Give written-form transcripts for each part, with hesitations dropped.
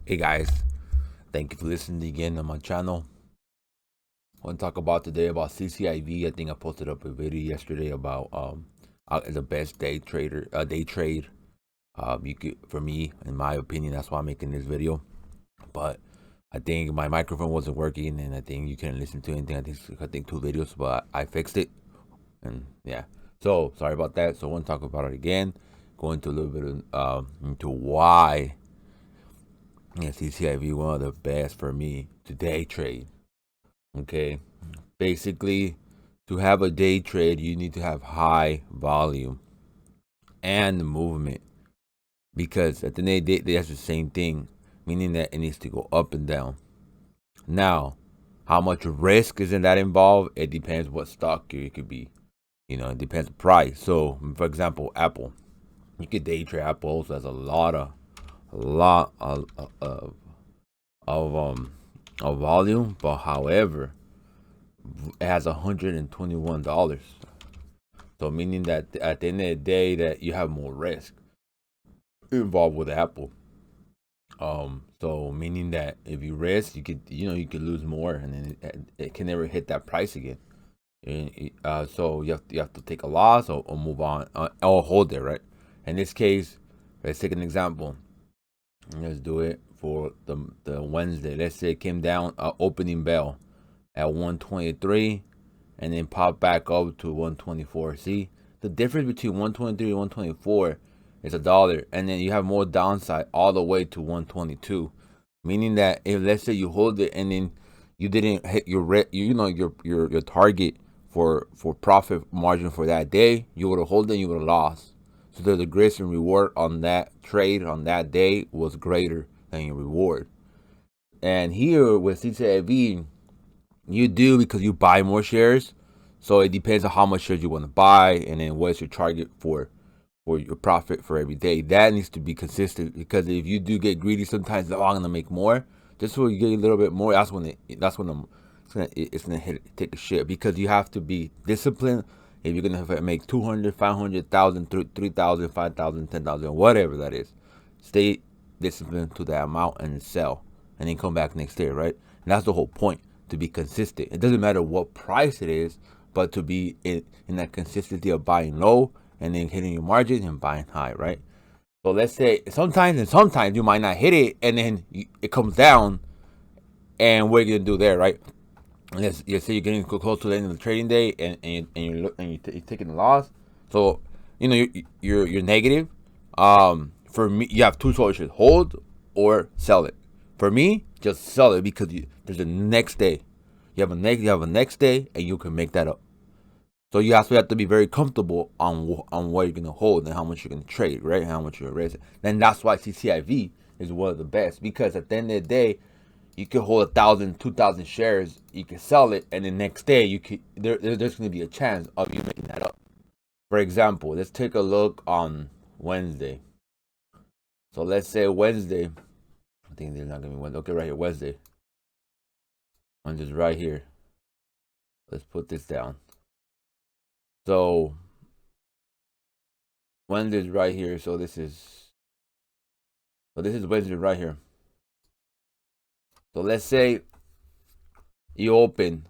Hey guys, thank you for listening again on my channel. I want to talk about today about CCIV. I think I posted up a video yesterday about the best day trade. You could, for me, in my opinion, that's why I'm making this video. But I think my microphone wasn't working, and I think you couldn't listen to anything. I think 2 videos, but I fixed it, and yeah. So sorry about that. So I want to talk about it again. Go into a little bit into why CCIV one of the best for me to day trade. Okay, basically, to have a day trade, you need to have high volume and movement, because at the end of the day, that's the same thing, meaning that it needs to go up and down. Now, how much risk is in that involved? It depends what stock it could be. It depends the price. So, for example, Apple, you could day trade Apple. Also has a lot of volume, but however, it has $121. So meaning that at the end of the day, that you have more risk involved with Apple. So meaning that if you risk, you could lose more, and then it can never hit that price again. And so you have to take a loss or move on or hold it, right? In this case, let's take an example. Let's do it for the Wednesday. Let's say it came down opening bell at 123 and then pop back up to 124. See, the difference between 123 and 124 is $1, and then you have more downside all the way to 122. Meaning that if, let's say, you hold it and then you didn't hit your target for profit margin for that day, you would have held it and you would have lost. So the risk and reward on that trade on that day was greater than your reward. And here with CCIV, you do, because you buy more shares. So it depends on how much shares you want to buy, and then what's your target for your profit for every day. That needs to be consistent, because if you do get greedy, sometimes I'm gonna make more. Just so you get a little bit more, that's when it's gonna take a shit, because you have to be disciplined. If you're gonna make 200, 500,000, 3,000, 5,000, 10,000, whatever that is, stay disciplined to that amount and sell, and then come back next day, right? And that's the whole point, to be consistent. It doesn't matter what price it is, but to be in that consistency of buying low and then hitting your margin and buying high, right? So let's say sometimes you might not hit it, and then it comes down, and what are you gonna do there, right? Let's say you're getting close to the end of the trading day, and you're taking a loss. So you're negative. For me, you have 2 choices: hold or sell it. For me, just sell it, because there's a next day. You have a next day, and you can make that up. So you have to be very comfortable on what you're gonna hold and how much you're gonna trade, right? And how much you're raising. Then that's why CCIV is one of the best, because at the end of the day, you could hold 1,000, 2,000 shares. You can sell it, and the next day there's gonna be a chance of you making that up. For example, let's take a look on Wednesday. So let's say Wednesday. I think they're not gonna be Wednesday. Okay, right here, Wednesday. Wednesday's right here. Let's put this down. So Wednesday's right here. So this is Wednesday right here. So let's say you open,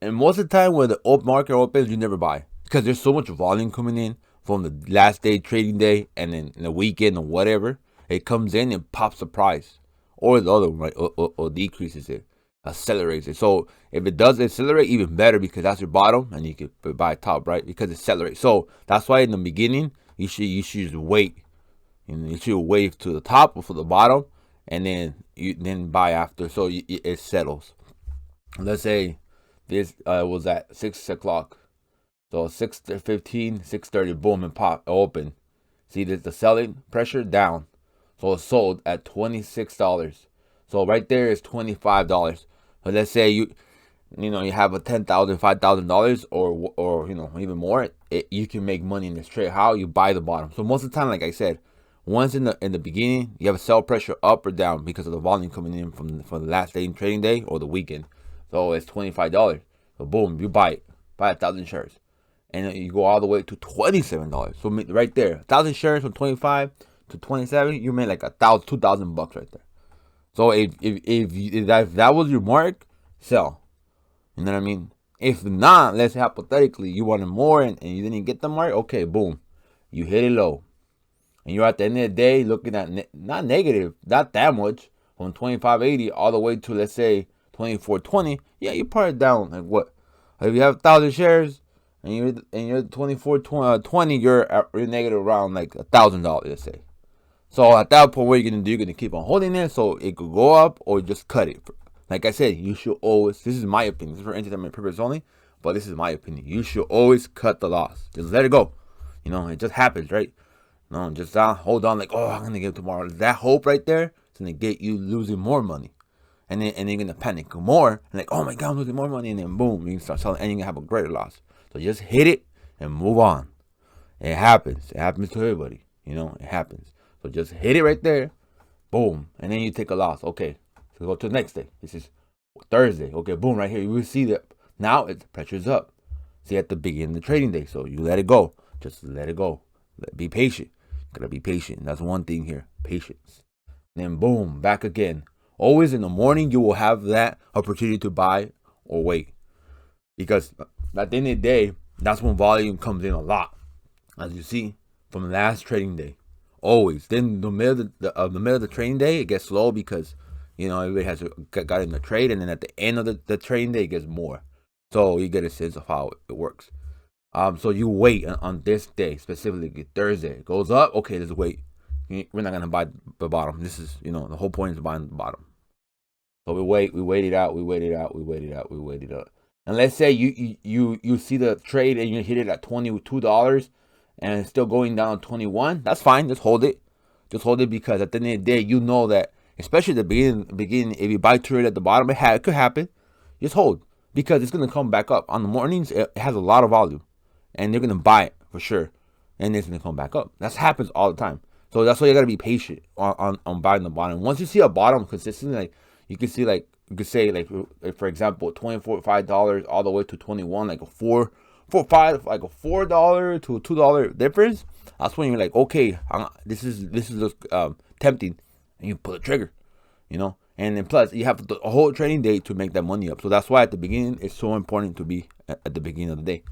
and most of the time when the market opens, you never buy, because there's so much volume coming in from the last day trading day, and then the weekend or whatever. It comes in and pops the price, or the other one, right, or decreases it, accelerates it. So if it does accelerate, even better, because that's your bottom, and you can buy top, right, because it accelerates. So that's why in the beginning you should just wait. You should wait to the top or for the bottom, and then buy after, so it settles. Let's say this was at 6 o'clock. So 6:15, 6:30, boom, and pop, open. See, there's the selling pressure down. So it sold at $26. So right there is $25. So let's say you have a $10,000, $5,000, or even more. You can make money in this trade. How? You buy the bottom. So most of the time, like I said, once in the beginning, you have a sell pressure up or down because of the volume coming in from the last day in trading day or the weekend. So it's $25. So boom, you buy 1,000 shares, and you go all the way to $27. So right there, 1,000 shares from 25 to 27, you made like $2,000 right there. So if that was your mark, sell. You know what I mean? If not, let's say hypothetically you wanted more and you didn't get the mark, okay, boom, you hit it low, and you're at the end of the day looking at not negative, not that much, from 25.80 all the way to, let's say, 24.20. Yeah, you part it down like what? If you have 1,000 shares and you're 24.20, you're negative around like $1,000, let's say. So at that point, what you're gonna do? You're gonna keep on holding it so it could go up, or just cut it. Like I said, you should always. This is my opinion. This is for entertainment purpose only, but this is my opinion. You should always cut the loss. Just let it go. You know, it just happens, right? No, just hold on. Like, oh, I'm gonna get it tomorrow. That hope right there is gonna get you losing more money, and then you're gonna panic more. And like, oh my God, I'm losing more money, and then boom, you can start selling, and you're gonna have a greater loss. So just hit it and move on. It happens. It happens to everybody. You know, it happens. So just hit it right there, boom, and then you take a loss. Okay, so go to the next day. This is Thursday. Okay, boom, right here. You will see that now the pressure's up. See, at the beginning of the trading day. So you let it go. Just let it go. Be patient. Gotta be patient. That's one thing here. Patience. And then boom, back again. Always in the morning, you will have that opportunity to buy or wait. Because at the end of the day, that's when volume comes in a lot. As you see from the last trading day. Always. Then the middle of the trading day, it gets slow because, you know, everybody has got in the trade, and then at the end of the trading day, it gets more. So you get a sense of how it works. So you wait on this day, specifically Thursday. It goes up. Okay, let's wait. We're not gonna buy the bottom. This is, you know, the whole point is buying the bottom. So we wait. We wait it out. We wait it out. We wait it out. We wait it out. And let's say you see the trade and you hit it at $22. And it's still going down 21, that's fine. Just hold it. Just hold it, because at the end of the day, you know that, especially at the beginning, if you buy too early at the bottom, it could happen. Just hold, because it's going to come back up. On the mornings, it has a lot of volume, and they're going to buy it for sure, and it's going to come back up. That happens all the time. So that's why you got to be patient on buying the bottom. Once you see a bottom consistently, like you can see, like you could say, like for example, $25 all the way to 21, like a $4 to $2 difference. That's when you're like, okay, this is just tempting, and you pull the trigger, you know. And then plus you have the whole trading day to make that money up. So that's why at the beginning it's so important to be at the beginning of the day.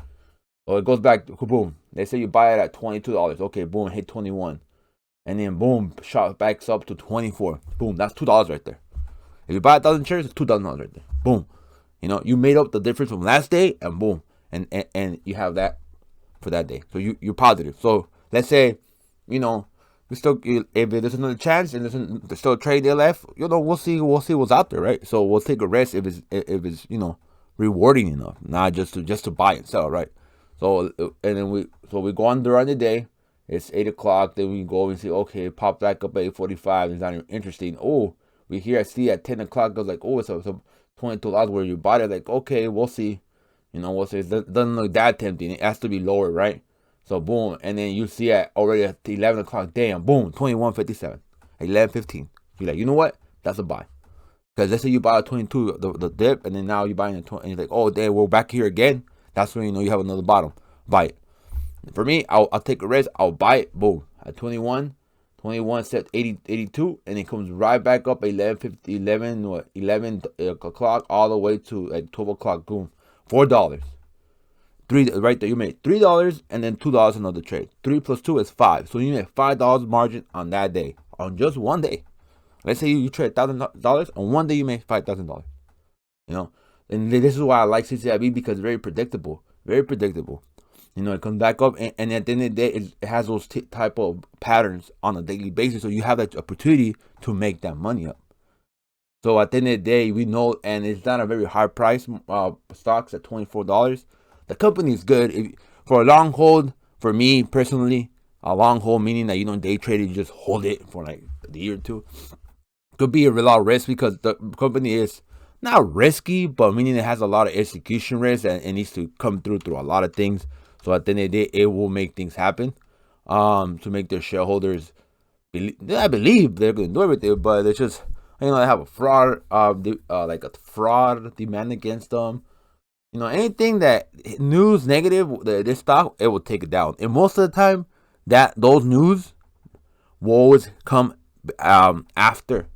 So it goes back to boom. They say you buy it at $22. Okay, boom, hit 21, and then boom, shot backs up to 24. Boom, that's $2 right there. If you buy 1,000 shares, it's $2,000 right there. Boom, you know, you made up the difference from last day, and boom. And you have that for that day. So you're positive. So let's say, you know, if there's another chance and there's still a trade day left, you know, we'll see what's out there, right? So we'll take a risk if it's you know, rewarding enough, not just to buy and sell, right? So and then we go on during the day. It's 8 o'clock. Then we go and see, okay, it popped back up at 8:45. It's not even interesting. Oh, I see at 10 o'clock. I was like, oh, it's $22 where you bought it. Like, okay, we'll see. You know, it doesn't look that tempting. It has to be lower, right? So boom, and then you see already at 11 o'clock, damn, boom, 21.57, 11.15. You're like, you know what? That's a buy. Because let's say you buy a 22, the dip, and then now you're buying a 20, and you're like, oh, damn, we're back here again. That's when you know you have another bottom. Buy it. For me, I'll take a risk. I'll buy it. Boom, at 21 set 82, and it comes right back up at 11 o'clock all the way to like 12 o'clock. Boom. $4. Right there, you made $3 and then $2 another trade. 3 plus 2 is 5. So you made $5 margin on that day, on just one day. Let's say you trade $1,000 on one day, you make $5,000. You know, and this is why I like CCIV, because it's very predictable, very predictable. You know, it comes back up, and at the end of the day, it has those type of patterns on a daily basis. So you have that opportunity to make that money up. So at the end of the day, we know, and it's not a very high price stocks at $24. The company is good. For a long hold, for me personally, a long hold meaning that you don't day trade it, you just hold it for like a year or two. Could be a lot of risk, because the company is not risky, but meaning it has a lot of execution risk, and it needs to come through a lot of things. So at the end of the day, it will make things happen to make their shareholders believe. I believe they're going to do everything, but it's just, you know, they have a fraud, like a fraud demand against them. You know, anything that news negative, this stock, it will take it down. And most of the time, those news will always come after